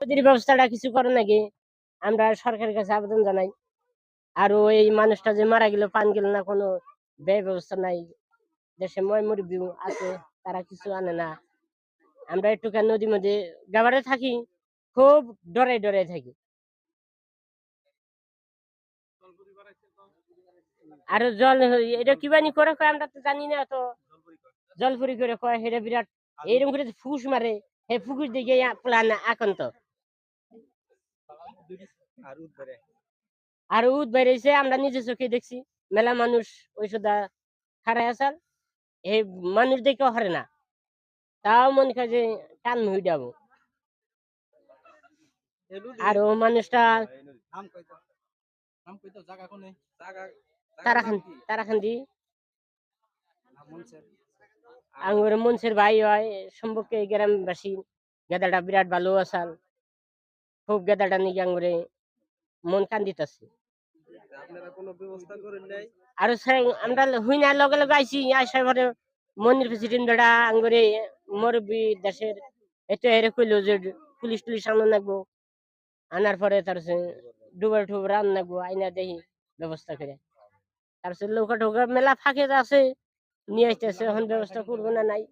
নদীর ব্যবস্থাটা কিছু করে নাকি আমরা সরকারের কাছে আবেদন জানাই। আর ওই মানুষটা যে মারা গেল পান গেল না, কোনো ব্যবস্থা নাই। দেশে ময় মুরব্বী আছে, তারা কিছু আনে না। আমরা একটুখানি নদীর মধ্যে গাবারে থাকি, খুব ডরে ডরে থাকি। আর জল এটা কি বানি করে কয় আমরা তো জানি না, তো জলপুরি করে কয় সেটা বিরাট এরকম করে ফুস মারে, হে ফুকুস দিকে প্লান আকান্ত আর উদ বেড়েছে, আমরা নিজে চোখে দেখছি। মেলা মানুষ ওই সুদা খারাই আসার, এই মানুষ দেখেও হারে না, তাও মনে করে যে কান হই যাবো। আর ও মানুষটা তারাখান্দি আঙ্গুর মনসের ভাই হয়, সম্পর্কে গ্রামবাসী। গেদাটা বিরাট ভালো আসাল, খুব গেদাটা নিয়ে আঙ্গুরে মন কান্দিতেছে। আর আমরা হুই না লগে লগে আইসি আইসা পরে মন্দির প্রেসিডেন্ট বেড়া আঙ্গুরে মুরব্বী দেশের এত এর কইলো যে পুলিশ টুলিশ আনো লাগবো। আনার পরে তার ডুবার টুবার আন লাগবো, আইনা দেখি ব্যবস্থা করে। তারপরে নৌকা ঢোকা মেলা ফাঁকে আছে নিয়ে আসতেছে, এখন ব্যবস্থা করবো না নাই।